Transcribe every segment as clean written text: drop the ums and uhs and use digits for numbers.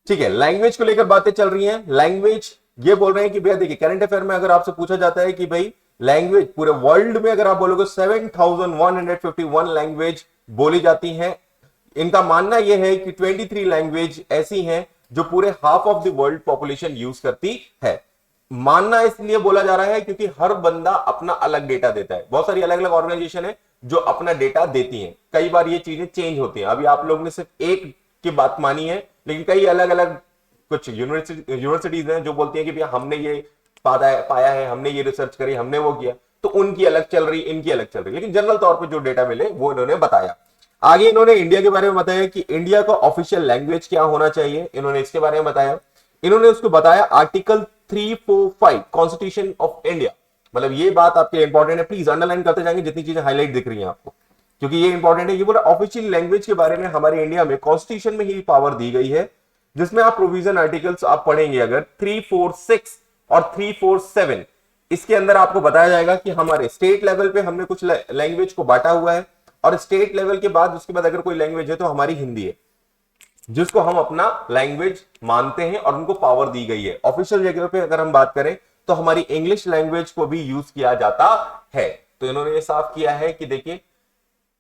ठीक है, लैंग्वेज को लेकर बातें चल रही हैं। लैंग्वेज ये बोल रहे हैं कि भैया देखिए, करंट अफेयर में अगर आपसे पूछा जाता है कि भाई लैंग्वेज पूरे वर्ल्ड में अगर आप बोलोगे 7,151 लैंग्वेज बोली जाती हैं। इनका मानना यह है कि 23 लैंग्वेज ऐसी हैं जो पूरे half of the world population use करती है। मानना इसलिए बोला जा रहा है क्योंकि हर बंदा अपना अलग डेटा देता है। बहुत सारी अलग अलग ऑर्गेनाइजेशन है जो अपना डेटा देती हैं। कई बार ये चीजें चेंज होती हैं। अभी आप लोग ने सिर्फ एक की बात मानी है, लेकिन कई अलग अलग कुछ यूनिवर्सिटीज हैं जो बोलती हैं कि भैया हमने ये पाया है, हमने ये रिसर्च करी, हमने वो किया, तो उनकी अलग चल रही, इनकी अलग चल रही। लेकिन जनरल तौर पे जो डेटा मिले वो इन्होंने बताया। आगे इन्होंने इंडिया के बारे में बताया कि इंडिया का ऑफिशियल लैंग्वेज क्या होना चाहिए, इन्होंने इसके बारे में बताया। इन्होंने उसको बताया आर्टिकल 345 कॉन्स्टिट्यूशन ऑफ इंडिया। मतलब ये बात आपके इंपॉर्टेंट है, प्लीज अंडरलाइन करते जाएंगे जितनी चीजें हाईलाइट दिख रही हैं आपको, क्योंकि ये इंपॉर्टेंट है। ये बोला ऑफिशियल लैंग्वेज के बारे में हमारे इंडिया में कॉन्स्टिट्यूशन में ही पावर दी गई है, जिसमें आप प्रोविजन आर्टिकल्स आप पढ़ेंगे अगर 346 और 347, इसके अंदर आपको बताया जाएगा कि हमारे स्टेट लेवल पे हमने कुछ लैंग्वेज को बांटा हुआ है, और स्टेट लेवल के बाद उसके बाद अगर कोई लैंग्वेज है तो हमारी हिंदी है, जिसको हम अपना लैंग्वेज मानते हैं और उनको पावर दी गई है। ऑफिशियल जगह पे अगर हम बात करें तो हमारी इंग्लिश लैंग्वेज को भी यूज किया जाता है। तो इन्होंने ये साफ किया है कि देखिए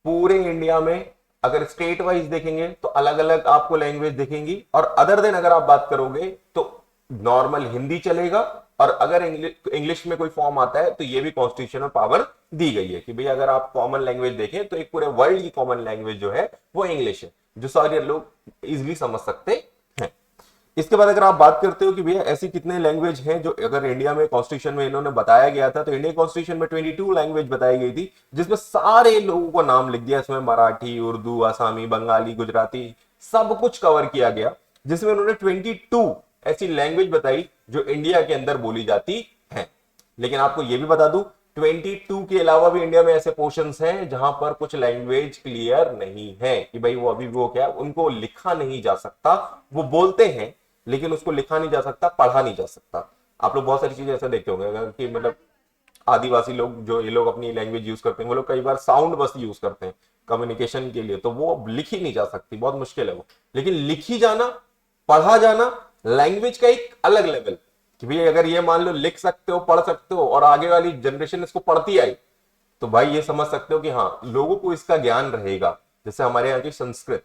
पूरे इंडिया में अगर स्टेट वाइज देखेंगे तो अलग अलग आपको लैंग्वेज दिखेंगी, और अदर देन अगर आप बात करोगे तो नॉर्मल हिंदी चलेगा, और अगर इंग्लिश में कोई फॉर्म आता है तो ये भी कॉन्स्टिट्यूशन में पावर दी गई है कि भाई अगर आप कॉमन लैंग्वेज देखें तो एक पूरे वर्ल्ड की कॉमन लैंग्वेज जो है वो इंग्लिश है, जो सारे लोग इजिली समझ सकते हैं। इसके बाद अगर आप बात करते हो कि भैया ऐसी कितने लैंग्वेज हैं जो अगर इंडिया में कॉन्स्टिट्यूशन में इन्होंने बताया गया था, तो इंडियन कॉन्स्टिट्यूशन में 22 लैंग्वेज बताई गई थी, जिसमें सारे लोगों को नाम लिख दिया। इसमें मराठी, उर्दू, आसामी, बंगाली, गुजराती सब कुछ कवर किया गया, जिसमें उन्होंने 22 ऐसी लैंग्वेज बताई जो इंडिया के अंदर बोली जाती है। लेकिन आपको यह भी बता दूं 22 के अलावा भी इंडिया में ऐसे पोर्शंस हैं जहां पर कुछ लैंग्वेज क्लियर नहीं है कि भाई वो अभी वो क्या, उनको लिखा नहीं जा सकता। वो बोलते हैं लेकिन उसको लिखा नहीं जा सकता, पढ़ा नहीं जा सकता। आप लोग बहुत सारी चीजें ऐसा देखते होंगे कि मतलब आदिवासी लोग जो ये लोग अपनी लैंग्वेज यूज करते हैं, वो लोग कई बार साउंड बस यूज करते हैं कम्युनिकेशन के लिए, तो वो लिखी नहीं जा सकती, बहुत मुश्किल है वो। लेकिन लिखी जाना, पढ़ा जाना, लैंग्वेज का एक अलग लेवल कि भाई अगर ये मान लो लिख सकते हो, पढ़ सकते हो, और आगे वाली जनरेशन इसको पढ़ती आई, तो भाई ये समझ सकते हो कि हाँ लोगों को इसका ज्ञान रहेगा। जैसे हमारे यहाँ की संस्कृत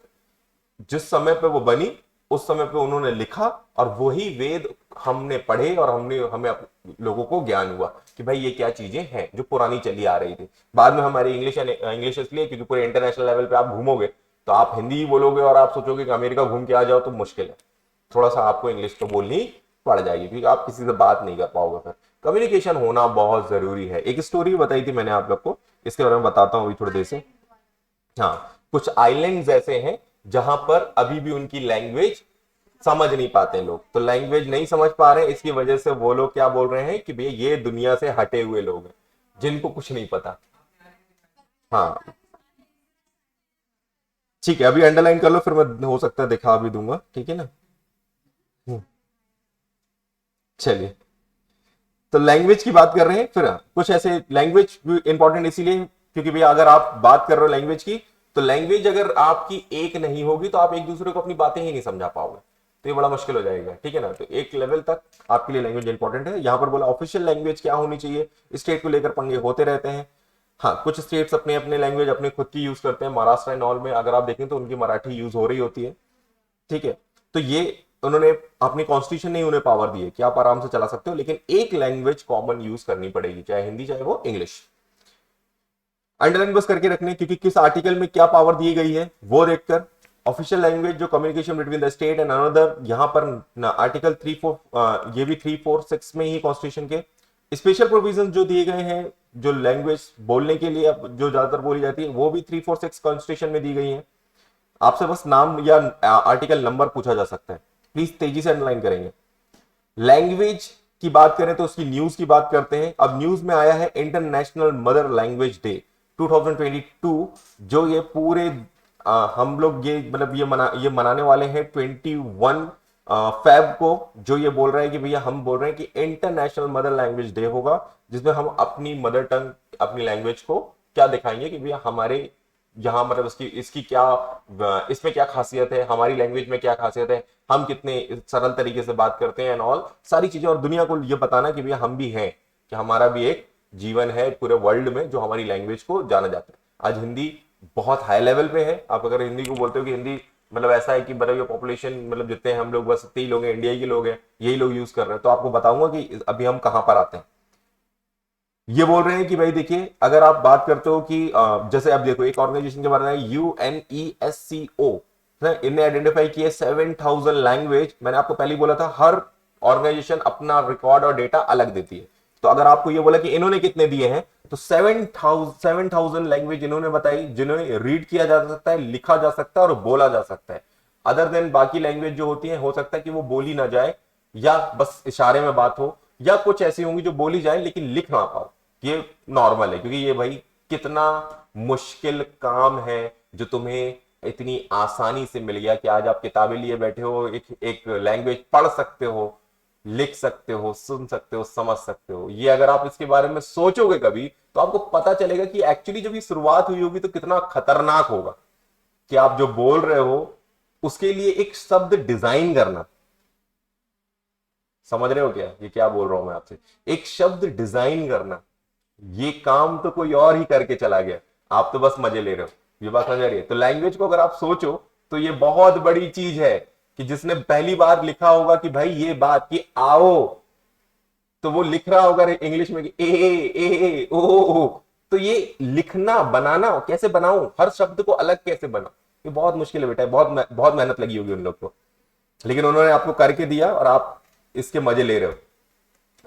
जिस समय पे वो बनी उस समय पे उन्होंने लिखा, और वही वेद हमने पढ़े, और हमें लोगों को ज्ञान हुआ कि भाई ये क्या चीजें हैं जो पुरानी चली आ रही थी। बाद में हमारी इंग्लिश इसलिए क्योंकि पूरे इंटरनेशनल लेवल पे आप घूमोगे तो आप हिंदी ही बोलोगे, और आप सोचोगे कि अमेरिका घूम के आ जाओ तो मुश्किल है, थोड़ा सा आपको इंग्लिश तो बोलनी पड़ जाएगी, क्योंकि आप किसी से बात नहीं कर पाओगे। फिर कम्युनिकेशन होना बहुत जरूरी है। एक स्टोरी बताई थी मैंने आप लोग को, इसके बारे में बताता हूँ अभी थोड़ी देर से। हाँ, कुछ आइलैंड्स ऐसे हैं जहां पर अभी भी उनकी लैंग्वेज समझ नहीं पाते लोग। तो लैंग्वेज नहीं समझ पा रहे, इसकी वजह से वो लोग क्या बोल रहे हैं कि भैया ये दुनिया से हटे हुए लोग हैं जिनको कुछ नहीं पता। हाँ ठीक है, अभी अंडरलाइन कर लो, फिर मैं हो सकता है दिखा भी दूंगा, ठीक है ना। हम्म, चलिए, तो लैंग्वेज की बात कर रहे हैं। फिर कुछ ऐसे लैंग्वेज इंपॉर्टेंट इसीलिए क्योंकि भैया अगर आप बात कर रहे हो लैंग्वेज की, तो लैंग्वेज अगर आपकी एक नहीं होगी तो आप एक दूसरे को अपनी बातें ही नहीं समझा पाओगे, तो ये बड़ा मुश्किल हो जाएगा, ठीक है ना। तो एक लेवल तक आपके लिए लैंग्वेज इंपॉर्टेंट है। यहां पर बोला ऑफिशियल लैंग्वेज क्या होनी चाहिए, स्टेट को लेकर पंगे होते रहते हैं। हाँ, कुछ स्टेट्स अपने अपने लैंग्वेज अपने खुद की यूज करते हैं। महाराष्ट्र एंड ऑल में अगर आप देखें तो उनकी मराठी यूज हो रही होती है, ठीक है। तो ये उन्होंने अपनी कॉन्स्टिट्यूशन ने उन्हें पावर दी है कि आप आराम से चला सकते हो, लेकिन एक लैंग्वेज कॉमन यूज करनी पड़ेगी, चाहे हिंदी चाहे वो इंग्लिश। अंडरलाइन बस करके रखने, क्योंकि किस आर्टिकल में क्या पावर दी गई है वो देखकर। ऑफिशियल लैंग्वेज जो communication between the state and another, यहां पर आर्टिकल 3-4 ये भी 3-4-6 में ही कॉन्स्टिट्यूशन के स्पेशल प्रोविजन जो दिए गए हैं, जो लैंग्वेज बोलने के लिए जो ज्यादातर बोली जाती है वो भी 3-4-6 कॉन्स्टिट्यूशन में दी गई है। आपसे बस नाम या आर्टिकल नंबर पूछा जा सकता है, प्लीज तेजी से अंडरलाइन करेंगे। लैंग्वेज की बात करें तो उसकी न्यूज की बात करते हैं। अब न्यूज में आया है इंटरनेशनल मदर लैंग्वेज डे 2022, जो ये पूरे हम लोग ये मतलब ये मनाने वाले हैं 21 फेब को, जो ये बोल रहा है कि भैया हम बोल रहे हैं कि इंटरनेशनल मदर लैंग्वेज डे होगा, जिसमें हम अपनी मदर टंग अपनी लैंग्वेज को क्या दिखाएंगे कि भैया हमारे यहाँ मतलब इसकी इसकी क्या, इसमें क्या खासियत है, हमारी लैंग्वेज में क्या खासियत है, हम कितने सरल तरीके से बात करते हैं एंड ऑल सारी चीजें, और दुनिया को ये बताना कि भैया हम भी हैं, कि हमारा भी एक जीवन है पूरे वर्ल्ड में जो हमारी लैंग्वेज को जाना जाता है। आज हिंदी बहुत हाई लेवल पे है। आप अगर हिंदी को बोलते हो कि हिंदी मतलब ऐसा है कि मतलब ये पॉपुलेशन मतलब जितने हम लोग बस 30 लोग हैं, इंडिया के लोग हैं, यही लोग यूज कर रहे हैं, तो आपको बताऊंगा कि अभी हम कहां पर आते हैं। ये बोल रहे हैं कि भाई देखिए, अगर आप बात करते हो कि जैसे आप देखो एक ऑर्गेनाइजेशन के बारे में, UNESCO, इनने आइडेंटिफाई किए 7,000 लैंग्वेज। मैंने आपको पहले ही बोला था हर ऑर्गेनाइजेशन अपना रिकॉर्ड और डेटा अलग देती है। तो अगर आपको ये बोला कि इन्होंने कितने दिए हैं, तो 7,000 लैंग्वेज इन्होंने बताई, जिन्होंने रीड किया जा सकता है, लिखा जा सकता है और बोला जा सकता है। अदर देन बाकी लैंग्वेज जो होती है, हो सकता है कि वो बोली ना जाए, या बस इशारे में बात हो, या कुछ ऐसी होंगी जो बोली जाए लेकिन लिख ना पाओ। ये नॉर्मल है, क्योंकि ये भाई कितना मुश्किल काम है जो तुम्हें इतनी आसानी से मिल गया कि आज आप किताबें लिए बैठे हो, एक लैंग्वेज पढ़ सकते हो, लिख सकते हो, सुन सकते हो, समझ सकते हो। ये अगर आप इसके बारे में सोचोगे कभी, तो आपको पता चलेगा कि एक्चुअली जब ये शुरुआत हुई होगी तो कितना खतरनाक होगा कि आप जो बोल रहे हो उसके लिए एक शब्द डिजाइन करना। समझ रहे हो क्या ये क्या बोल रहा हूं मैं आपसे? एक शब्द डिजाइन करना, ये काम तो कोई और ही करके चला गया, आप तो बस मजे ले रहे हो। ये बात समझ रही है? तो लैंग्वेज को अगर आप सोचो तो ये बहुत बड़ी चीज है कि जिसने पहली बार लिखा होगा कि भाई ये बात कि आओ, तो वो लिख रहा होगा इंग्लिश में कि ए ओ। तो ये लिखना बनाना कैसे बनाऊं, हर शब्द को अलग कैसे बनाऊं, ये बहुत मुश्किल है बेटा, बहुत बहुत मेहनत लगी होगी उन लोग को, लेकिन उन्होंने आपको करके दिया और आप इसके मजे ले रहे हो।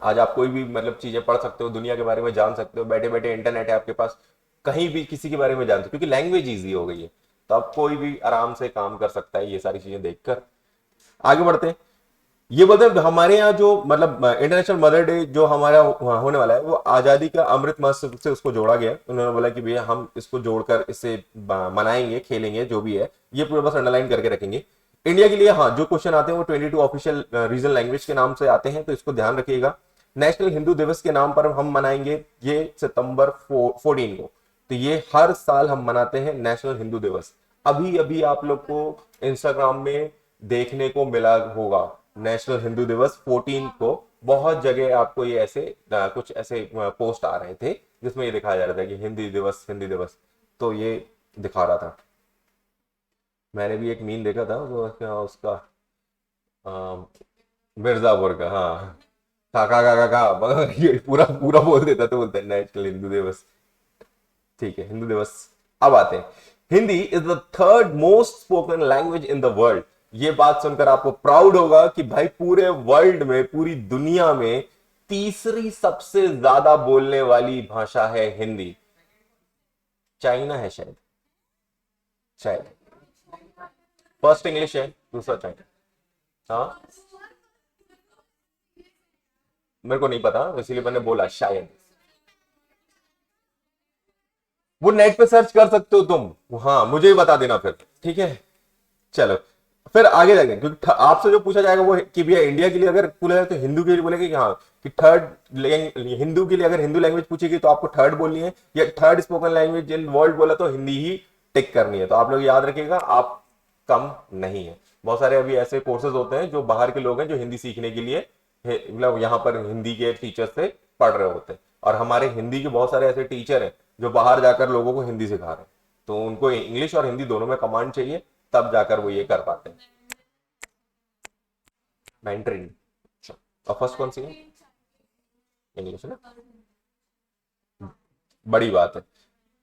आज आप कोई भी मतलब चीजें पढ़ सकते हो, दुनिया के बारे में जान सकते हो, बैठे बैठे इंटरनेट है आपके पास, कहीं भी किसी के बारे में जानते हो, क्योंकि लैंग्वेज इजी हो गई है। तो अब कोई भी आराम से काम कर सकता है ये सारी चीजें देखकर। आगे बढ़ते हैं। ये बोलते हैं हमारे यहाँ जो मतलब इंटरनेशनल मदर डे जो हमारा होने वाला है, वो आजादी का अमृत महोत्सव से उसको जोड़ा गया। उन्होंने बोला कि भैया हम इसको जोड़कर इसे मनाएंगे, खेलेंगे, जो भी है ये पूरा बस अंडरलाइन करके रखेंगे। इंडिया के लिए हाँ जो क्वेश्चन आते हैं वो 22 ऑफिशियल रीजनल लैंग्वेज के नाम से आते हैं, तो इसको ध्यान रखिएगा। नेशनल हिंदू दिवस के नाम पर हम मनाएंगे ये सितंबर 14 को। तो ये हर साल हम मनाते हैं नेशनल हिंदू दिवस। अभी अभी आप लोग को इंस्टाग्राम में देखने को मिला होगा नेशनल हिंदू दिवस 14 को, बहुत जगह आपको ये ऐसे कुछ ऐसे पोस्ट आ रहे थे जिसमें ये दिखाया जा रहा था कि हिंदी दिवस, हिंदी दिवस। तो ये दिखा रहा था, मैंने भी एक मीम देखा था वो क्या उसका, अ, मिर्जापुर का, हाँ, काका काका का ये पूरा पूरा बोल देता, तो बोलते हैं नेशनल हिंदू दिवस। ठीक है, हिंदू दिवस। अब आते हैं, Hindi is the third most spoken language in the world. ये बात सुनकर आपको प्राउड होगा कि भाई पूरे वर्ल्ड में, पूरी दुनिया में तीसरी सबसे ज्यादा बोलने वाली भाषा है हिंदी। चाइना है शायद, शायद फर्स्ट इंग्लिश है, दूसरा चाइना। हाँ, मेरे को नहीं पता, इसीलिए मैंने बोला शायद। वो नेट पे सर्च कर सकते हो तुम, हाँ मुझे भी बता देना फिर, ठीक है। चलो फिर आगे जाएंगे, क्योंकि आपसे जो पूछा जाएगा वो कि भैया इंडिया के लिए अगर पूछा जाए तो हिंदू के लिए बोलेंगे कि हाँ कि थर्ड, हिंदू के लिए अगर हिंदू लैंग्वेज पूछेगी तो आपको थर्ड बोलनी है, या third spoken language in world बोला तो हिंदी ही टिक करनी है। तो आप लोग याद रखिएगा, आप कम नहीं है। बहुत सारे अभी ऐसे कोर्सेज होते हैं जो बाहर के लोग हैं जो हिंदी सीखने के लिए मतलब यहाँ पर हिंदी के टीचर से पढ़ रहे होते हैं, और हमारे हिंदी के बहुत सारे ऐसे टीचर हैं जो बाहर जाकर लोगों को हिंदी सिखा रहे हैं। तो उनको इंग्लिश और हिंदी दोनों में कमांड चाहिए, तब जाकर वो ये कर पाते हैं। मैंड्रिन, अच्छा। और फर्स्ट कौन सी है? इंग्लिश है ना, बड़ी बात है।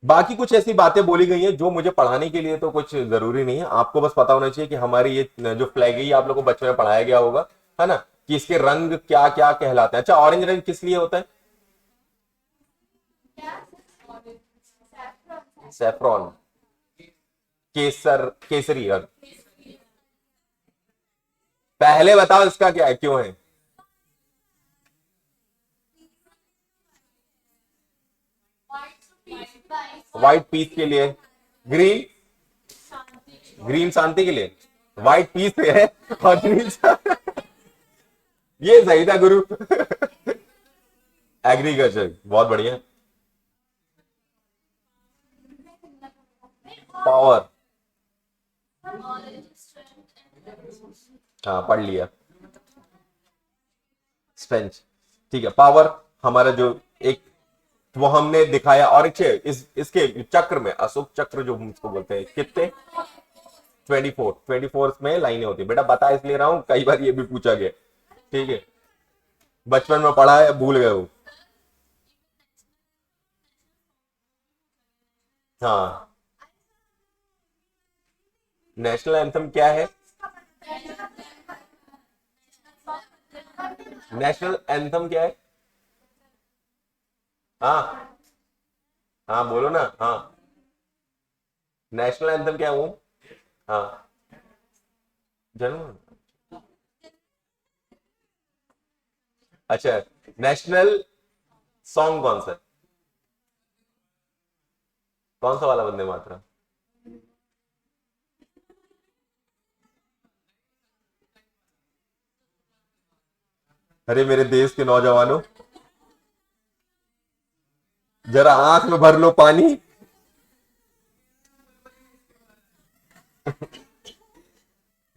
बाकी कुछ ऐसी बातें बोली गई हैं जो मुझे पढ़ाने के लिए तो कुछ जरूरी नहीं है, आपको बस पता होना चाहिए कि हमारी ये जो फ्लैग है ये आप लोगों को बचपन में पढ़ाया गया होगा, है ना, कि इसके रंग क्या क्या कहलाते हैं। अच्छा, ऑरेंज रंग किस लिए होता है? सैफ्रॉन, केसर, केसरी रंग। पहले बताओ इसका क्या है, क्यों है? व्हाइट पीस के लिए। ग्रीन, ग्रीन शांति के लिए, व्हाइट पीस पे है, और ग्रीन ये सही था गुरु। एग्रीकल्चर, बहुत बढ़िया। पावर, हाँ पढ़ लिया। स्ट्रेंथ, ठीक है। पावर हमारा जो एक वो हमने दिखाया। और इसके चक्र में, अशोक चक्र जो हम इसको बोलते हैं, कितने 24 में लाइनें होती है। बेटा बता इसलिए रहा हूं, कई बार ये भी पूछा गया, ठीक है। बचपन में पढ़ा है, भूल गए हो। हाँ, नेशनल एंथम क्या है? नेशनल एंथम क्या है? हाँ हाँ बोलो ना। हाँ, नेशनल एंथम क्या है वो? हाँ, जन्म। अच्छा, नेशनल सॉन्ग कौन सा है? कौन सा वाला वंदे मातरम? अरे मेरे देश के नौजवानों, जरा आंख में भर लो पानी।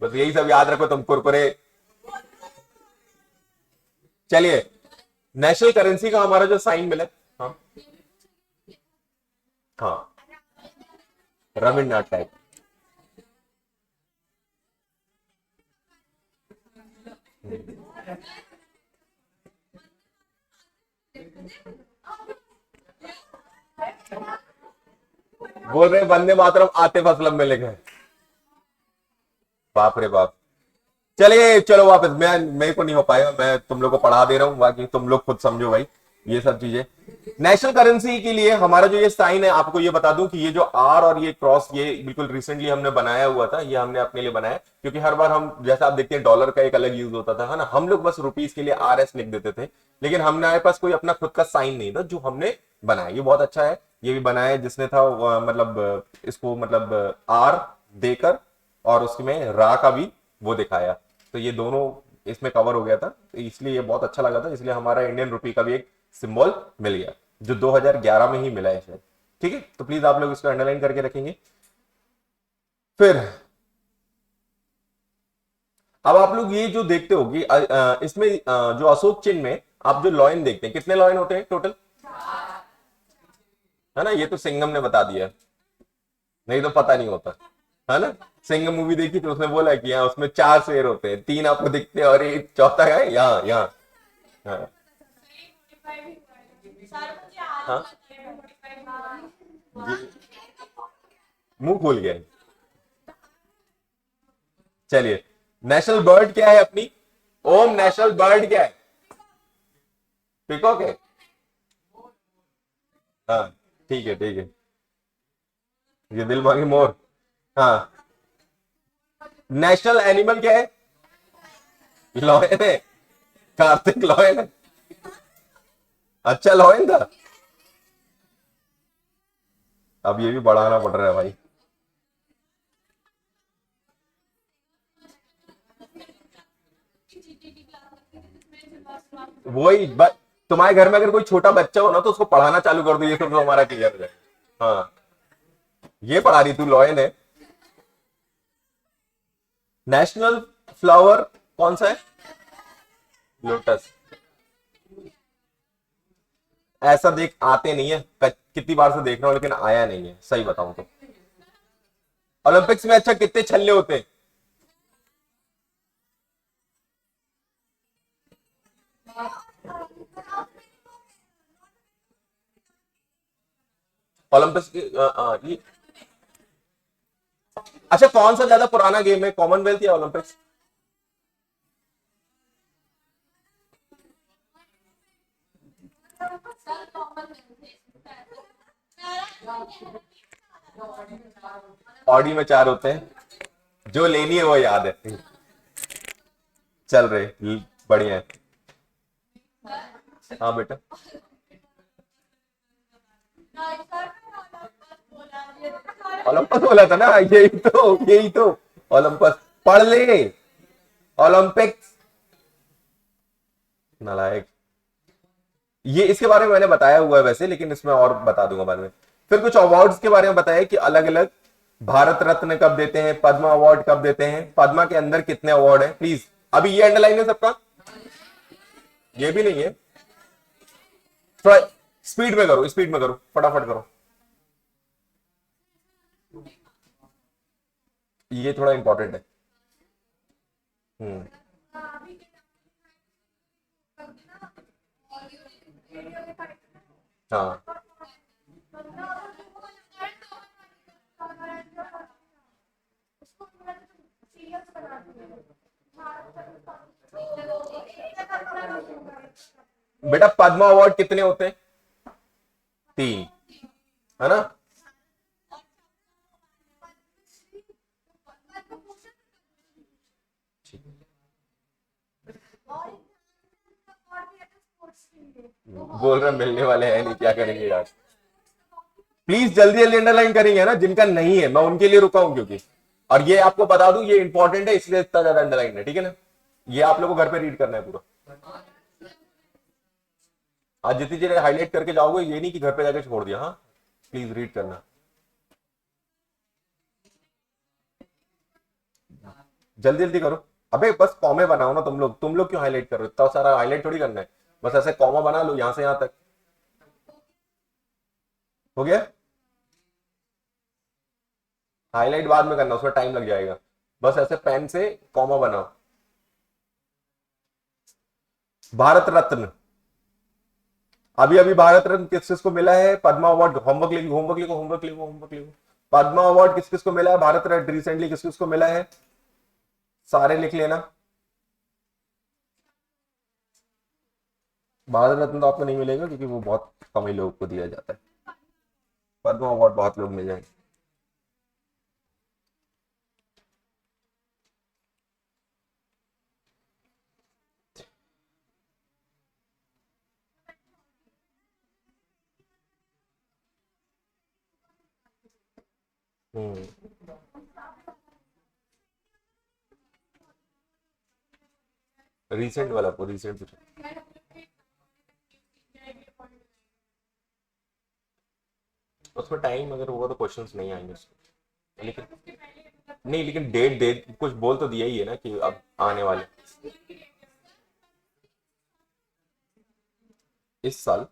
बस यही सब याद रखो तुम, कुरकुरे। चलिए, नेशनल करेंसी का हमारा जो साइन मिला। हाँ हाँ, रविन्द्रनाथ टैगोर। बोल रहे वंदे मातरम आतिफ असलम में लिखे हैं। बाप रे बाप। चलिए चलो वापस, मैं मेरे को नहीं हो पाएगा, मैं तुम लोग को पढ़ा दे रहा हूं, बाकी तुम लोग खुद समझो भाई ये सब चीजें। नेशनल करेंसी के लिए हमारा जो ये साइन है, आपको ये बता दूं कि ये जो आर और ये क्रॉस, ये बिल्कुल रिसेंटली हमने बनाया हुआ था। ये हमने अपने लिए बनाया, क्योंकि हर बार हम, जैसा आप देखते हैं, डॉलर का एक अलग यूज होता था, है ना। हम लोग बस रुपीज के लिए आर एस लिख देते थे, लेकिन हमारे पास कोई अपना खुद का साइन नहीं था, जो हमने बनाया। ये बहुत अच्छा है। ये भी बनाया जिसने था, मतलब इसको, मतलब आर देकर और उसमें रा का भी वो दिखाया। तो ये दोनों इसमें कवर हो गया था, तो इसलिए ये बहुत अच्छा लगा था। इसलिए हमारा इंडियन रुपी का भी एक सिंबल मिल गया, जो 2011 में ही मिला है शायद। ठीक है, तो प्लीज आप लोग इसको अंडरलाइन करके रखेंगे। फिर अब आप लोग ये जो देखते हो कि इसमें जो अशोक चिन्ह में आप जो लॉयन देखते हैं, कितने लॉयन होते हैं टोटल? है ना, ये तो सिंघम ने बता दिया, नहीं तो पता नहीं होता, है ना। सिंघम मूवी देखी तो उसने बोला कि यहाँ उसमें 4 शेर होते हैं, 3 आपको दिखते हैं और एक चौथा है यहाँ यहाँ। हाँ हाँ, मुंह खोल गया। चलिए, नेशनल बर्ड क्या है अपनी? ओम, नेशनल बर्ड क्या है? पिकॉक है। हाँ, ठीक है ठीक है। ये दिल मांगे मोर। हाँ, नेशनल एनिमल क्या है? लॉयन है। कार्तिक लॉयन है। अच्छा लॉयन था। अब ये भी बढ़ाना पड़ रहा है भाई। वही तुम्हारे घर में अगर कोई छोटा बच्चा हो ना, तो उसको पढ़ाना चालू कर दो, ये सब तो हमारा क्लियर हो जाए। हाँ, ये पढ़ा रही तू, लॉयन है। नेशनल फ्लावर कौन सा है? लोटस। ऐसा देख आते नहीं है, कितनी बार से देख रहा हूं लेकिन आया नहीं है, सही बताऊं तो। ओलंपिक्स में अच्छा कितने छल्ले होते हैं? ओलंपिक्स ये, अच्छा कौन सा ज्यादा पुराना गेम है, कॉमनवेल्थ या ओलंपिक्स? ऑडी में 4 होते हैं, जो लेनी है वो याद है। चल रहे, बढ़िया है। हाँ बेटा, ओलंपस बोला था ना, यही तो ओलंपस। पढ़ ले, ओलंपिक्स। नालायक। ये इसके बारे में मैंने बताया हुआ है वैसे, लेकिन इसमें और बता दूंगा बाद में। फिर कुछ अवार्ड्स के बारे में बताया कि अलग अलग भारत रत्न कब देते हैं, पद्मा अवार्ड कब देते हैं, पद्मा के अंदर कितने अवार्ड है प्लीज। अभी ये अंडरलाइन है सबका, ये भी नहीं है, थोड़ा स्पीड में करो, स्पीड में करो, फटाफट करो, ये थोड़ा इंपॉर्टेंट है। हम्म। हाँ, बेटा पद्मा अवार्ड कितने होते हैं, 3, है ना। बोल रहे मिलने वाले हैं नहीं, क्या करेंगे यार, प्लीज जल्दी जल्दी अंडरलाइन करेंगे ना, जिनका नहीं है मैं उनके लिए रुका हूं, क्योंकि और ये आपको बता दूं ये इंपॉर्टेंट है इसलिए इतना ज्यादा अंडरलाइन है, ठीक है ना। ये आप लोगों को घर पे रीड करना है पूरा, आज जितनी चीजें हाईलाइट करके जाओगे ये नहीं कि घर पे जाके छोड़ दिया, हाँ प्लीज रीड करना, जल्दी जल्दी करो। अबे बस कॉमे बनाओ ना, तुम लोग क्यों हाईलाइट कर रहे हो, इतना सारा हाईलाइट थोड़ी करना है, बस ऐसे कॉमा बना लो यहां से यहां तक, हो गया। हाईलाइट बाद में करना, उसमें टाइम लग जाएगा, बस ऐसे पेन से कॉमा बनाओ। भारत रत्न, अभी अभी भारत रत्न किस किस को मिला है, पद्मा अवार्ड, होमवर्क लिखो होमवर्क लिखो होमवर्क लिखो होमवर्क लिखो, पद्मा अवार्ड किस किस को मिला है, भारत रत्न रिसेंटली किस किस को मिला है, सारे लिख लेना। भारत रत्न तो आपको नहीं मिलेगा क्योंकि वो बहुत कम ही लोगों को दिया जाता है, पद्मा अवार्ड बहुत लोग मिल जाएंगे। हम्म। रिसेंट वाला को रिसेंट पूछो, उसमें टाइम अगर होगा तो क्वेश्चंस नहीं आएंगे उसमें, लेकिन नहीं, लेकिन डेट डेट कुछ बोल तो दिया ही है ना कि अब आने वाले इस साल।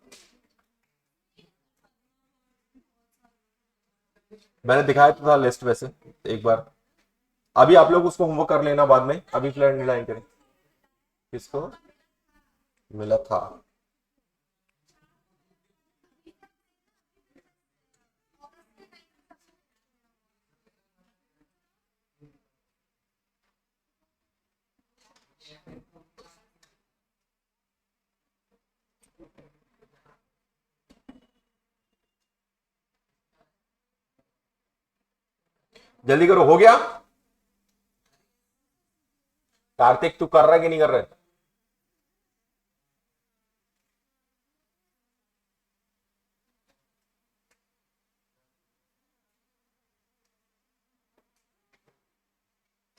मैंने दिखाया तो था लिस्ट वैसे एक बार, अभी आप लोग उसको होमवर्क कर लेना बाद में, अभी फिलहाल लाइन करें, किसको मिला था। जल्दी करो, हो गया। कार्तिक तू कर रहा है कि नहीं कर रहा है,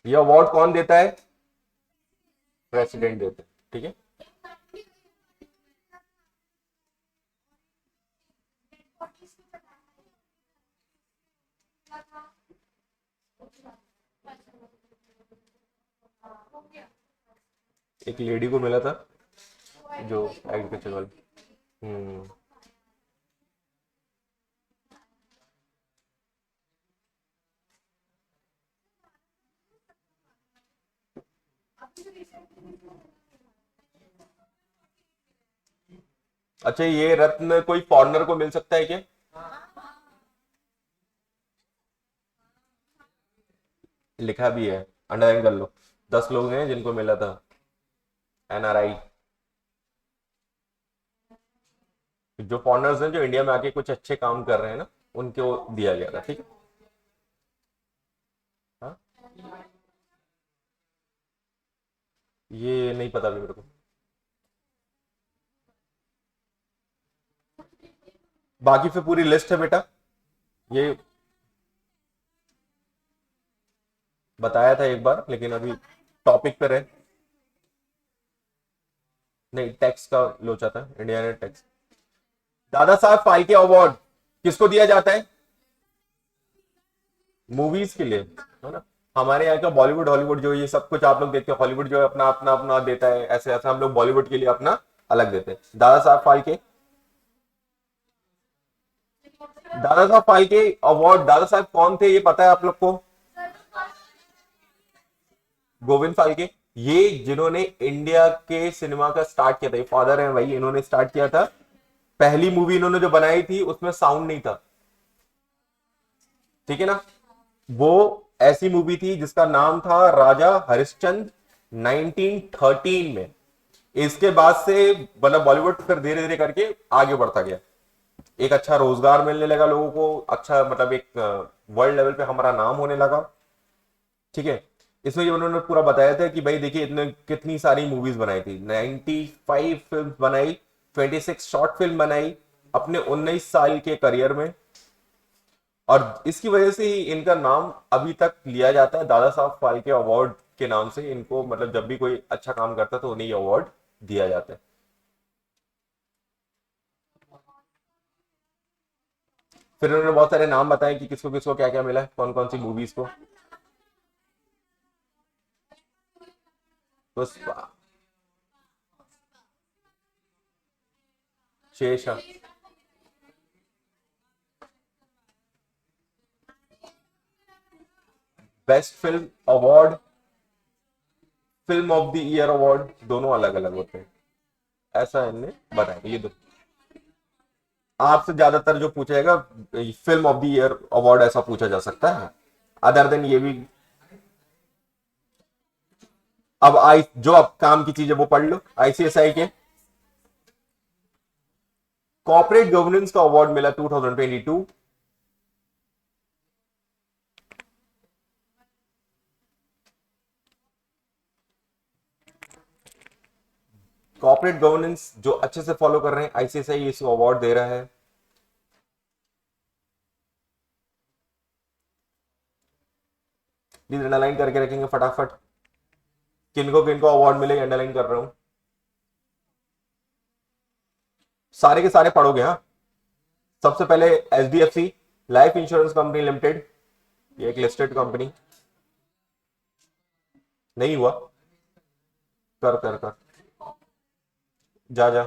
ये अवार्ड कौन देता है, प्रेसिडेंट देते हैं, ठीक है। एक लेडी को मिला था जो एग्रीकल्चर वाली। हम्म। अच्छा, ये रत्न कोई फॉरेनर को मिल सकता है क्या, लिखा भी है, अंडरलाइन कर लो, 10 लोग हैं जिनको मिला था, एनआरआई, जो फॉरेनर्स हैं जो इंडिया में आके कुछ अच्छे काम कर रहे हैं ना, उनको दिया गया था, ठीक है। हाँ, ये नहीं पता भी मेरे को, बाकी फिर पूरी लिस्ट है बेटा, ये बताया था एक बार लेकिन अभी टॉपिक पे रहे, नहीं टैक्स का लोचा था, इंडिया ने टैक्स। दादा साहब फाल्के अवार्ड किसको दिया जाता है, मूवीज के लिए, है ना। हमारे यहाँ का बॉलीवुड हॉलीवुड जो ये सब कुछ आप लोग देखते हैं, हॉलीवुड जो है अपना अपना अपना देता है, ऐसे ऐसे हम लोग बॉलीवुड के लिए अपना अलग देते हैं। दादा साहब फाल्के, दादा साहब फाल्के अवार्ड, दादा साहब कौन थे ये पता है आप लोग को? गोविंद फाल्के, ये जिन्होंने इंडिया के सिनेमा का स्टार्ट किया था, ये फादर है भाई, इन्होंने स्टार्ट किया था। पहली मूवी इन्होंने जो बनाई थी उसमें साउंड नहीं था, ठीक है ना। वो ऐसी मूवी थी जिसका नाम था राजा हरिश्चंद्र, 1913 में। इसके बाद से मतलब बॉलीवुड फिर धीरे धीरे करके आगे बढ़ता गया, एक अच्छा रोजगार मिलने लगा लोगों को, अच्छा मतलब एक वर्ल्ड लेवल पे हमारा नाम होने लगा, ठीक है। इसमें ये उन्होंने पूरा बताया था कि भाई देखिए इतने कितनी सारी मूवीज बनाई थी, 95 फिल्म बनाई, 26 शॉर्ट फिल्म बनाई अपने 19 साल के करियर में। और इसकी वजह से ही इनका नाम अभी तक लिया जाता है, दादा साहब फाल्के अवार्ड के नाम से इनको, मतलब जब भी कोई अच्छा काम करता है तो उन्हें ये अवार्ड दिया जाता है। फिर उन्होंने बहुत सारे नाम बताए कि किसको किसको क्या क्या मिला है, कौन कौन सी मूवीज को। Pushpa, Shesha, best film award, film of the year award, दोनों अलग अलग होते हैं, ऐसा इनने बताया ये दो। आपसे ज्यादातर जो पूछा जाएगा film of the year award ऐसा पूछा जा सकता है, अदर देन ये भी। अब आई जो अब काम की चीज है वो पढ़ लो, आईसीएसआई के कॉर्पोरेट गवर्नेंस का अवार्ड मिला 2022। कॉर्पोरेट गवर्नेंस जो अच्छे से फॉलो कर रहे हैं, आईसीएसआई इसको अवार्ड दे रहा है। प्लीज अंडरलाइन करके रखेंगे फटाफट, किनको अवार्ड मिले अंडरलाइन कर रहा हूं, सारे के सारे पढ़ोगे हाँ। सबसे पहले HDFC life insurance company limited, ये एक लिस्टेड कंपनी। नहीं हुआ, कर कर कर, जा जा।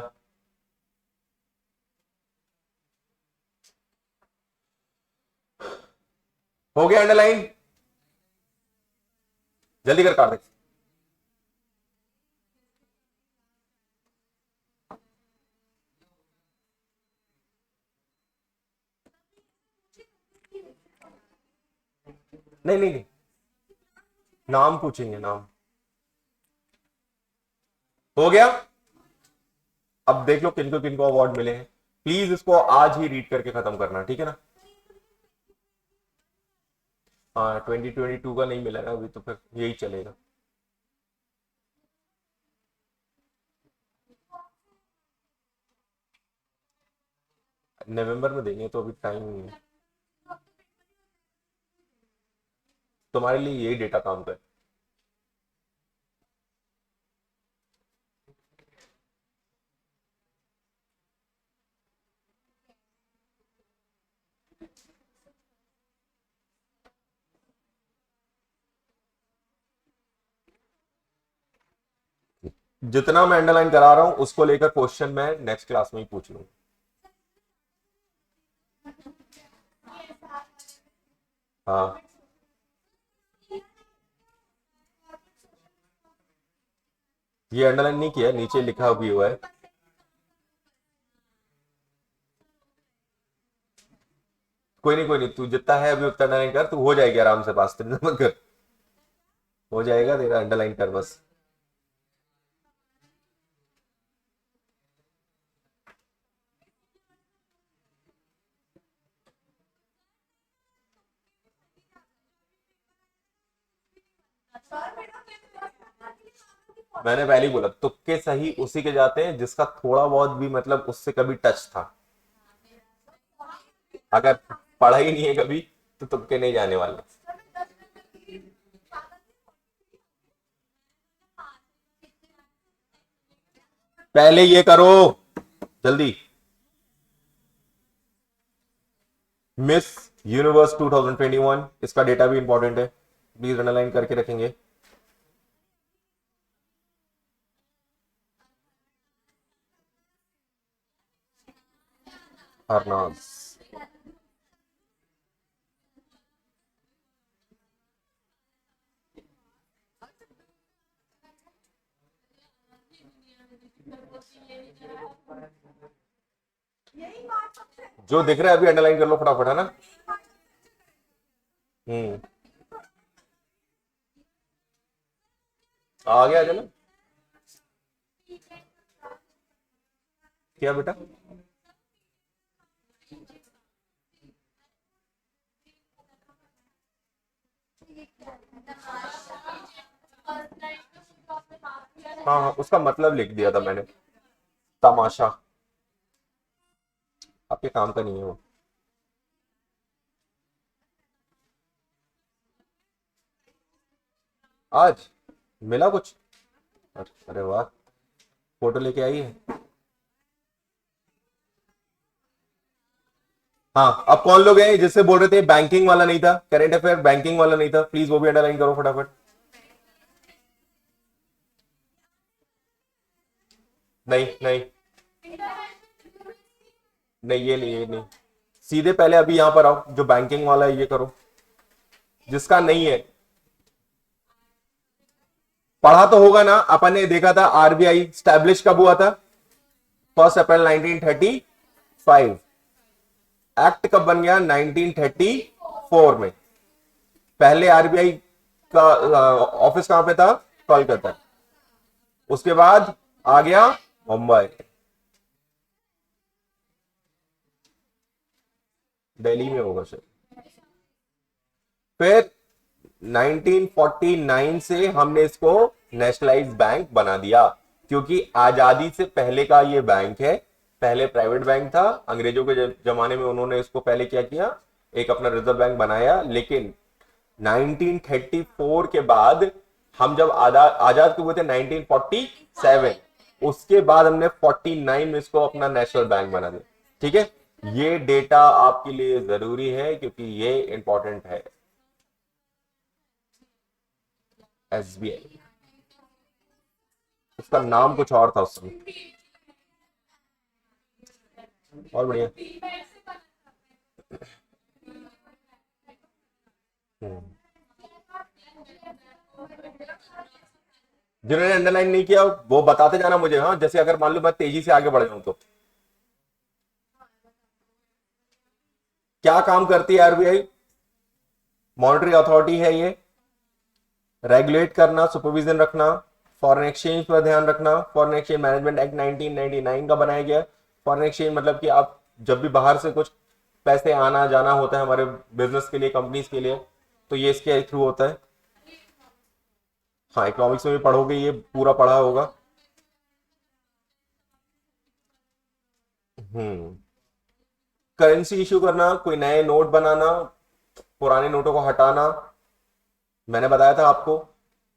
हो गया अंडरलाइन, जल्दी कर कार्तिक। नहीं नहीं नहीं, नाम पूछेंगे, नाम। हो गया, अब देख लो किनको किनको अवार्ड मिले हैं, प्लीज इसको आज ही रीड करके खत्म करना, ठीक है ना। हाँ 2022 का नहीं मिला ना अभी, तो फिर यही चलेगा। नवंबर में देंगे तो अभी टाइम नहीं है, तुम्हारे लिए यही डेटा काम कर। जितना मैं अंडरलाइन करा रहा हूं उसको लेकर क्वेश्चन मैं नेक्स्ट क्लास में ही पूछ लूंगा। हाँ, ये अंडरलाइन नहीं किया, नीचे लिखा भी हुआ है। कोई नहीं, तू जितना है अभी उतना अंडरलाइन कर, तू हो जाएगी आराम से पास, टेंशन मत कर, हो जाएगा तेरा, अंडरलाइन कर बस। मैंने पहले ही बोला, तुक्के सही उसी के जाते हैं जिसका थोड़ा बहुत भी मतलब उससे कभी टच था, अगर पढ़ा ही नहीं है कभी तो तुक्के नहीं जाने वाले। पहले ये करो, जल्दी। मिस यूनिवर्स 2021, इसका डेटा भी इंपॉर्टेंट है, प्लीज अंडरलाइन करके रखेंगे। अरनाज, जो दिख रहा है अभी अंडरलाइन कर लो फटाफट, है ना। हम्म, आ गया ना। क्या बेटा? हाँ हाँ, उसका मतलब लिख दिया था मैंने, तमाशा। आपके काम का नहीं है वो। आज मिला कुछ? अरे वाह, फोटो लेके आई है। हाँ, अब कौन लोग हैं जिससे बोल रहे थे बैंकिंग वाला नहीं था, करंट अफेयर बैंकिंग वाला नहीं था, प्लीज वो भी अंडरलाइन करो फटाफट। नहीं नहीं नहीं, ये नहीं, सीधे पहले अभी यहां पर आओ, जो बैंकिंग वाला है ये करो, जिसका नहीं है। पढ़ा तो होगा ना, अपन ने देखा था आरबीआई स्टैब्लिश कब हुआ था, 1 अप्रैल 1935। एक्ट कब बन गया, 1934 में। पहले आरबीआई का ऑफिस कहां पे था, कोलकाता। उसके बाद आ गया मुंबई, दिल्ली में होगा शायद। फिर 1949 से हमने इसको नेशनलाइज बैंक बना दिया, क्योंकि आजादी से पहले का ये बैंक है। पहले प्राइवेट बैंक था, अंग्रेजों के जमाने में उन्होंने इसको पहले क्या किया, एक अपना रिजर्व बैंक बनाया। लेकिन 1934 के बाद, हम जब आजाद कब हुए थे, 1947, उसके बाद हमने 49 में इसको अपना नेशनल बैंक बना दिया। ठीक है, ये डेटा आपके लिए जरूरी है क्योंकि ये इंपॉर्टेंट है। एसबीआई, उसका नाम कुछ और था उस समय। और बढ़िया। हम्म। जिन्होंने अंडरलाइन नहीं किया वो बताते जाना मुझे, हाँ, जैसे अगर मान लो मैं तेजी से आगे बढ़ जाऊं तो। क्या काम करती है आरबीआई? मॉनेटरी अथॉरिटी है ये, रेगुलेट करना, सुपरविजन रखना, फॉरेन एक्सचेंज पर ध्यान रखना। फॉरेन एक्सचेंज मैनेजमेंट एक्ट 1999 का बनाया गया। फॉरेन एक्सचेंज मतलब कि आप जब भी बाहर से कुछ पैसे आना जाना होता है हमारे बिजनेस के लिए, कंपनीज के लिए, तो ये इसके थ्रू होता है। हाँ, इकोनॉमिक्स में भी पढ़ोगे, ये पूरा पढ़ा होगा। हम्म। करेंसी इशू करना, कोई नए नोट बनाना, पुराने नोटों को हटाना। मैंने बताया था आपको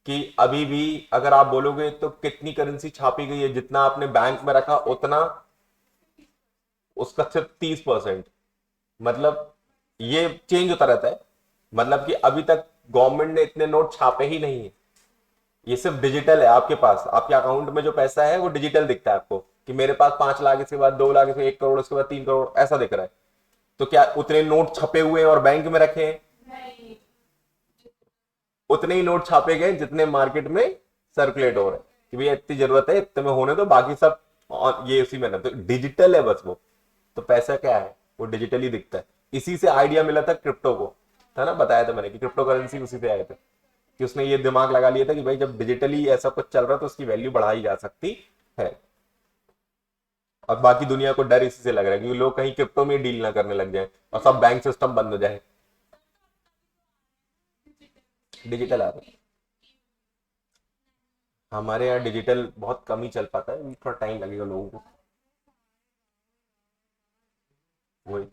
कि अभी भी अगर आप बोलोगे तो कितनी करेंसी छापी गई है, जितना आपने बैंक में रखा उतना, उसका सिर्फ 30%। मतलब ये चेंज होता रहता है। मतलब कि अभी तक गवर्नमेंट ने इतने नोट छापे ही नहीं है। ये सिर्फ डिजिटल है, आपके पास आपके अकाउंट में जो पैसा है वो डिजिटल दिखता है आपको, कि मेरे पास 5 लाख, इसके बाद 2 लाख, इसके 1 करोड़, इसके बाद 3 करोड़, ऐसा दिख रहा है। तो क्या उतने नोट छपे हुए हैं और बैंक में रखे हैं? उतने ही नोट छापे गए जितने मार्केट में सर्कुलेट हो रहे हैं, कि भैया इतनी जरूरत है, इतने में होने दो, बाकी सब ये उसी में ना, तो डिजिटल है बस वो। तो पैसा क्या है, वो डिजिटली दिखता है। इसी से आइडिया मिला था क्रिप्टो को, था ना, बताया था मैंने कि क्रिप्टो करेंसी उसी से आए थे, कि उसने ये दिमाग लगा लिया था कि भाई जब डिजिटली ऐसा कुछ चल रहा है तो उसकी वैल्यू बढ़ाई जा सकती है। और बाकी दुनिया को डर इसी से लग रहा है, क्योंकि लोग कहीं क्रिप्टो में डील ना करने लग जाए और सब बैंक सिस्टम बंद हो जाए। डिजिटल आ रहा है। हमारे यहाँ डिजिटल बहुत कम ही चल पाता है, थोड़ा टाइम लगेगा लोगों को। वही,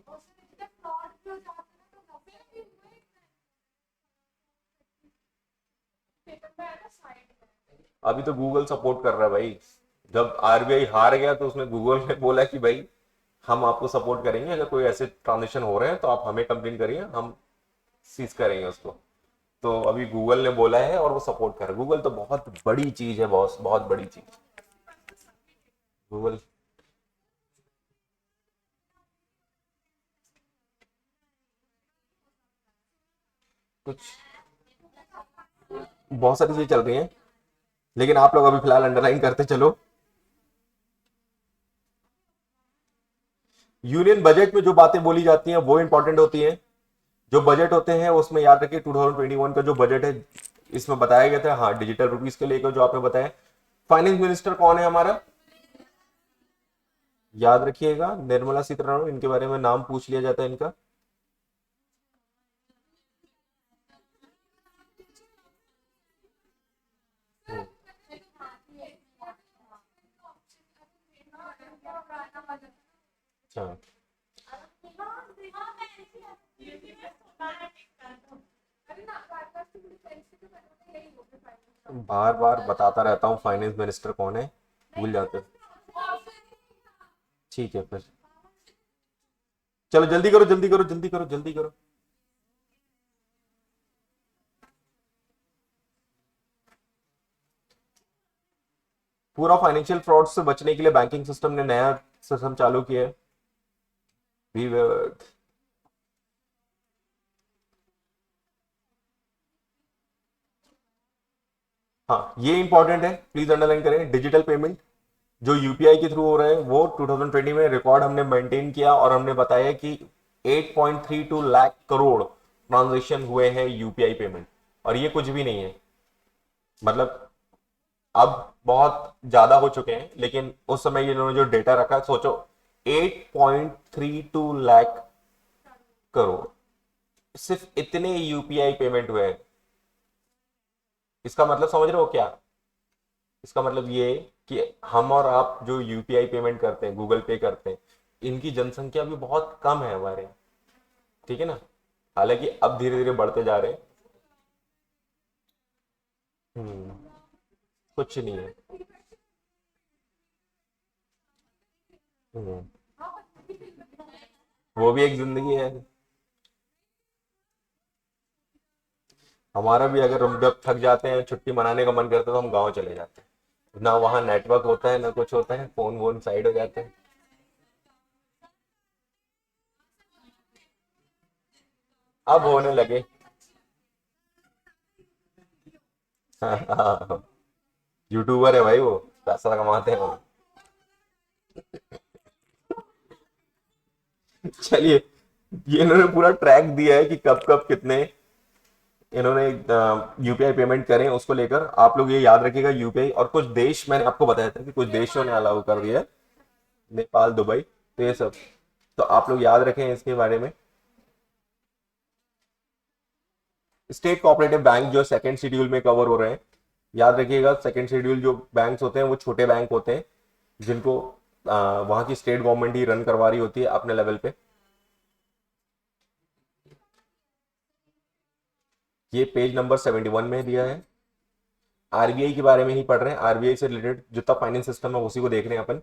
अभी तो गूगल सपोर्ट कर रहा है भाई। जब आरबीआई हार गया तो उसने, गूगल ने बोला कि भाई हम आपको सपोर्ट करेंगे। अगर कोई ऐसे ट्रांजेक्शन हो रहे हैं तो आप हमें कंप्लेन करिए, हम सीज करेंगे उसको। तो अभी गूगल ने बोला है और वो सपोर्ट कर रहा है। गूगल तो बहुत बड़ी चीज है बॉस, बहुत बड़ी चीज गूगल। कुछ बहुत सारी चीजें चल रही हैं, लेकिन आप लोग अभी फिलहाल अंडरलाइन करते चलो। यूनियन बजट में जो बातें बोली जाती हैं वो इंपॉर्टेंट होती हैं। जो बजट होते हैं उसमें याद रखिए 2021 का जो बजट है इसमें बताया गया था, हाँ डिजिटल रुपीज के लेकर जो आपने बताया। फाइनेंस मिनिस्टर कौन है हमारा, याद रखिएगा निर्मला सीतारमण। इनके बारे में नाम पूछ लिया जाता है इनका। अच्छा, बार बार बताता रहता हूँ फाइनेंस मिनिस्टर कौन है, भूल जाते हो। ठीक है फिर, चलो जल्दी करो जल्दी करो जल्दी करो जल्दी करो। पूरा फाइनेंशियल फ्रॉड से बचने के लिए बैंकिंग सिस्टम ने नया सिस्टम चालू किया है। भी- हाँ ये इंपॉर्टेंट है, प्लीज अंडरलाइन करें। डिजिटल पेमेंट जो यूपीआई के थ्रू हो रहे हैं वो 2020 में रिकॉर्ड हमने मेंटेन किया, और हमने बताया कि 8.32 लाख करोड़ ट्रांजेक्शन हुए हैं यूपीआई पेमेंट। और ये कुछ भी नहीं है, मतलब अब बहुत ज्यादा हो चुके हैं, लेकिन उस समय इन्होंने जो डेटा रखा, सोचो 8.32 लाख करोड़ सिर्फ इतने यूपीआई पेमेंट हुए हैं। इसका मतलब समझ रहे हो क्या, इसका मतलब ये कि हम और आप जो यूपीआई पेमेंट करते हैं, गूगल पे करते हैं, इनकी जनसंख्या भी बहुत कम है हमारे यहाँ, ठीक है ना। हालांकि अब धीरे धीरे बढ़ते जा रहे हैं। हम्म, कुछ नहीं है। हम्म, वो भी एक जिंदगी है। हमारा भी, अगर हम जब थक जाते हैं, छुट्टी मनाने का मन करता है, तो हम गांव चले जाते हैं। ना वहाँ नेटवर्क होता है ना कुछ होता है, फोन वोन साइड हो जाते हैं। अब होने लगे। हाँ, यूट्यूबर है भाई वो, पैसा कमाते हैं वो। चलिए, ये इन्होंने पूरा ट्रैक दिया है कि कब कब कितने इन्होंने यूपीआई पेमेंट करें, उसको लेकर आप लोग ये याद रखिएगा। यूपीआई और कुछ देश, मैंने आपको बताया था कि कुछ देशों ने अलाउ कर दिया है, नेपाल, दुबई, तो ये सब, तो आप लोग याद रखें इसके बारे में। स्टेट कोऑपरेटिव बैंक जो सेकंड शेड्यूल में कवर हो रहे हैं, याद रखिएगा सेकंड शेड्यूल जो बैंक्स होते हैं वो छोटे बैंक होते हैं, जिनको वहां की स्टेट गवर्नमेंट ही रन करवा रही होती है अपने लेवल पे। ये पेज नंबर 71 में दिया है। आरबीआई के बारे में ही पढ़ रहे हैं, आरबीआई से रिलेटेड जितना फाइनेंस सिस्टम है उसी को देख रहे हैं अपन।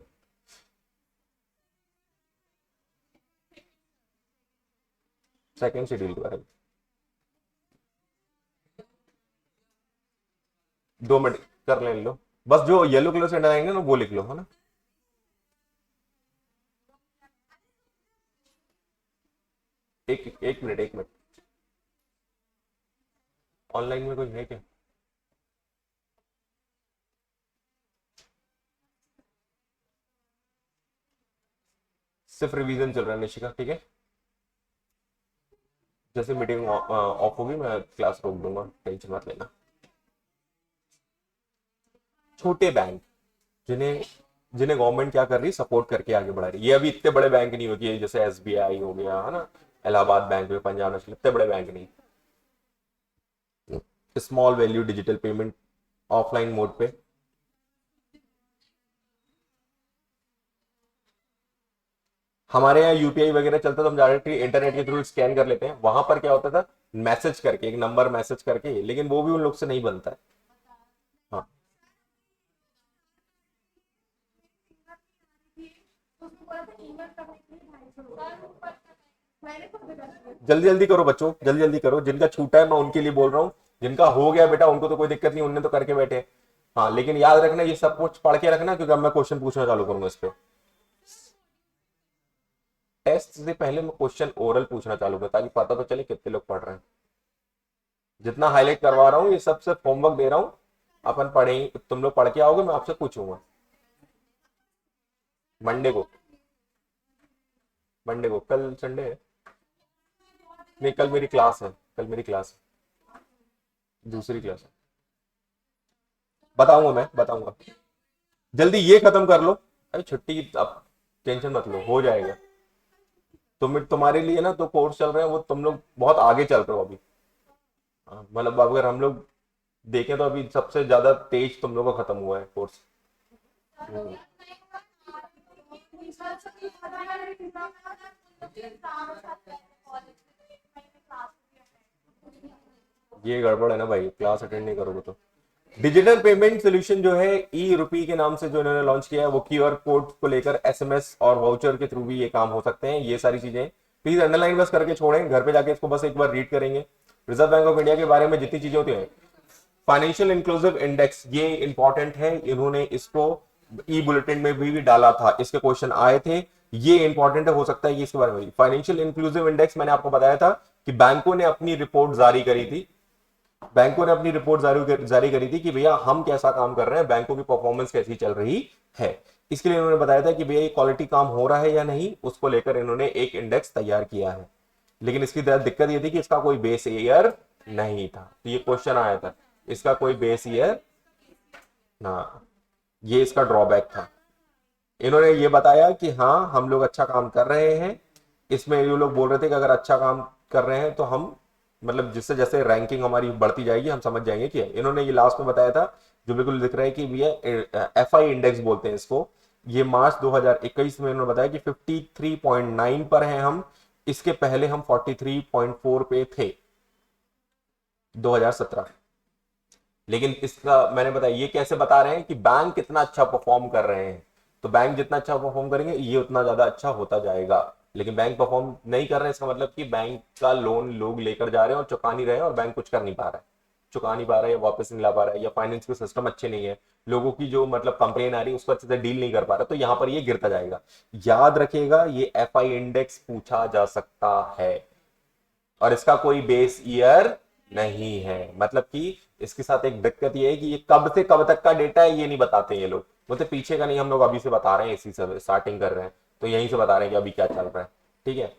सेकंड शेड्यूल के बारे में 2 मिनट कर लो, बस जो येलो कलर से अंडर आएंगे ना वो लिख लो, है ना। एक मिनट, एक मिनट, ऑनलाइन में कोई है क्या। सिर्फ रिवीजन चल रहा है निशिका, ठीक है। जैसे मीटिंग ऑफ होगी मैं क्लास रोक दूंगा, टेंशन मत लेना। छोटे बैंक जिन्हें जिन्हें गवर्नमेंट क्या कर रही है, सपोर्ट करके आगे बढ़ा रही है। ये अभी इतने बड़े बैंक नहीं होती, जैसे एसबीआई हो गया, है ना, इलाहाबाद बैंक में, पंजाब नेशनल, इतने बड़े बैंक नहीं। Small value digital payment offline mode पे। हमारे यहाँ यूपीआई वगैरह चलता तो हम डायरेक्टली इंटरनेट के थ्रू स्कैन कर लेते हैं, वहां पर क्या होता था, मैसेज करके, एक नंबर मैसेज करके, लेकिन वो भी उन लोग से नहीं बनता है। हाँ, जल्दी जल्दी करो बच्चों, जल्दी जल्दी करो, जिनका छूटा है मैं उनके लिए बोल रहा हूँ, जिनका हो गया बेटा उनको तो कोई दिक्कत नहीं, उनने तो करके बैठे। हाँ लेकिन याद रखना ये सब कुछ पढ़ के रखना, क्योंकि अब मैं क्वेश्चन पूछना चालू करूंगा इस पे। टेस्ट से पहले मैं क्वेश्चन ओरल पूछना चालू करूँ ताकि पता तो चले कितने लोग पढ़ रहे हैं। जितना हाईलाइट करवा रहा हूँ ये सब सिर्फ होमवर्क दे रहा हूँ, अपन पढ़ेंगे, तुम लोग पढ़ के आओगे, मैं आपसे पूछूंगा मंडे को। मंडे को, कल संडे है? नहीं कल मेरी क्लास है, कल मेरी क्लास है, दूसरी क्लास है। बताऊंगा, मैं बताऊंगा। जल्दी ये खत्म कर लो। अरे छुट्टी अब टेंशन मत लो, हो जाएगा। तुम्हारे लिए ना तो कोर्स चल रहे हैं वो, तुम लोग बहुत आगे चल रहे हो अभी। हाँ, मतलब अगर हम लोग देखें तो अभी सबसे ज्यादा तेज तुम लोग का खत्म हुआ है कोर्स। ये गड़बड़ है ना भाई, क्लास अटेंड नहीं करोगे तो। डिजिटल पेमेंट सोल्यूशन जो है ई रुपी के नाम से जो इन्होंने लॉन्च किया है, वो क्यूआर कोड को लेकर एसएमएस और वाउचर के थ्रू भी ये काम हो सकते हैं। ये सारी चीजें प्लीज अंडरलाइन बस करके छोड़ें, घर पे जाके इसको बस एक बार रीड करेंगे। रिजर्व बैंक ऑफ इंडिया के बारे में जितनी चीजें होती हैं, फाइनेंशियल इंक्लूसिव इंडेक्स ये इंपॉर्टेंट है, इन्होंने इसको ई बुलेटिन में भी डाला था, इसके क्वेश्चन आए थे, ये इंपॉर्टेंट है, हो सकता है ये इसके बारे में। फाइनेंशियल इंक्लूसिव इंडेक्स मैंने आपको बताया था कि बैंकों ने अपनी रिपोर्ट जारी करी थी, बैंकों ने अपनी रिपोर्ट जारी करी थी कि भैया हम कैसा काम कर रहे हैं, बैंकों की परफॉर्मेंस कैसी चल रही है। इसके लिए इन्होंने बताया था कि भैया ये क्वालिटी काम हो रहा है या नहीं, उसको लेकर इन्होंने एक इंडेक्स तैयार किया है। लेकिन इसकी दिक्कत ये थी कि इसका कोई बेस ईयर नहीं था, तो ये क्वेश्चन आया था, इसका कोई बेस ईयर ना, ये इसका ड्रॉबैक था। इन्होंने ये बताया कि हाँ हम लोग अच्छा काम कर रहे हैं, इसमें ये लोग बोल रहे थे कि अगर अच्छा काम कर रहे हैं तो हम मतलब जिससे जैसे रैंकिंग हमारी बढ़ती जाएगी हम समझ जाएंगे कि इन्होंने ये लास्ट में बताया था, जो बिल्कुल दिख रहा है कि भैया एफआई इंडेक्स बोलते हैं इसको, ये मार्च 2021 में इन्होंने बताया कि 53.9 पर हैं हम, इसके पहले हम 43.4 पे थे 2017। लेकिन इसका मैंने बताया ये कैसे बता रहे हैं कि बैंक कितना अच्छा परफॉर्म कर रहे हैं, तो बैंक जितना अच्छा परफॉर्म करेंगे ये उतना ज्यादा अच्छा होता जाएगा। लेकिन बैंक परफॉर्म नहीं कर रहे हैं इसका मतलब कि बैंक का लोन लोग लेकर जा रहे हैं और चुका नहीं रहे हैं, और बैंक कुछ कर नहीं पा रहा है, चुका नहीं पा रहा है या वापस नहीं ला पा रहा है, या फाइनेंस के सिस्टम अच्छे नहीं है, लोगों की जो मतलब कंप्लेन आ रही है उसको अच्छे से डील नहीं कर पा रहा, तो यहां पर ये गिरता जाएगा। याद रखिएगा ये एफआई इंडेक्स पूछा जा सकता है, और इसका कोई बेस ईयर नहीं है, मतलब कि इसके साथ एक दिक्कत ये है कि ये कब से कब तक का डेटा है ये नहीं बताते ये लोग, मतलब पीछे का नहीं, हम लोग अभी से बता रहे हैं, इसी से स्टार्टिंग कर रहे हैं, तो यहीं से बता रहे हैं कि अभी क्या चल रहा है। ठीक है,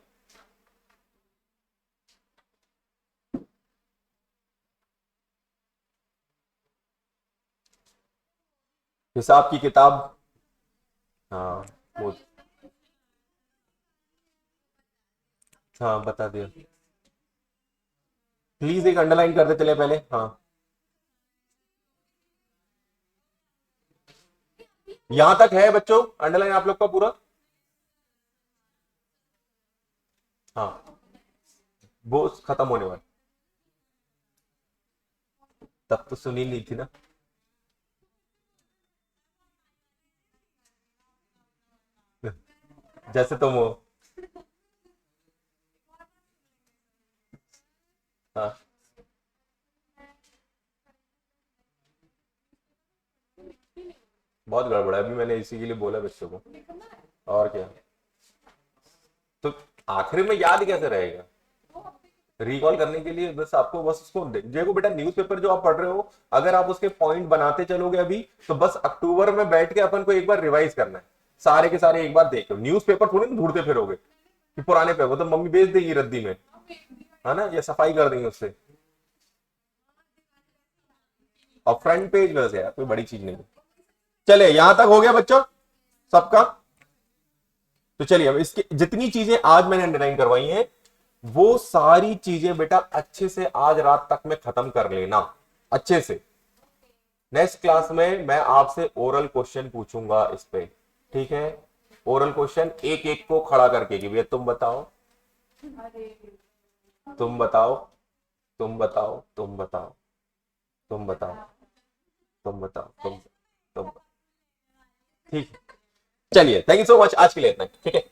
हिसाब की किताब। हाँ वो, हाँ बता दिया, प्लीज एक अंडरलाइन करते चले पहले। हाँ यहां तक है बच्चों अंडरलाइन आप लोग का पूरा? हाँ वो खत्म होने वाला, तब तो सुनी नहीं थी ना। जैसे तुम हो। हाँ बहुत गड़बड़ है, अभी मैंने इसी के लिए बोला बच्चों को, और क्या। तो आखिर में याद कैसे रहेगा, रिकॉल करने के लिए बस आपको बस उसको देखो बेटा, न्यूज़पेपर जो आप पढ़ रहे हो अगर आप उसके पॉइंट बनाते चलोगे अभी, तो बस अक्टूबर में बैठ के अपन को एक बार रिवाइज करना है, सारे के सारे एक बार देख लो, न्यूज़पेपर थोड़ी ना ढूंढते फिरोगे कि पुराने पे, वो तो मम्मी बेच देगी रद्दी में, है ना, या सफाई कर देंगे उससे। और फ्रंट पेज बस यार कोई बड़ी चीज नहीं है। चले यहां तक हो गया बच्चों सबका? तो चलिए अब इसकी जितनी चीजें आज मैंने अंडरलाइन करवाई हैं वो सारी चीजें बेटा अच्छे से आज रात तक में खत्म कर लेना अच्छे से। नेक्स्ट क्लास में मैं आपसे ओरल क्वेश्चन पूछूंगा इस पे, ठीक है? ओरल क्वेश्चन एक एक को खड़ा करके कि भैया तुम बताओ, तुम बताओ, तुम बताओ, तुम बताओ, तुम बताओ, तुम बताओ, तुम ठीक है। चलिए, थैंक यू सो मच, आज के लिए इतना, ठीक है।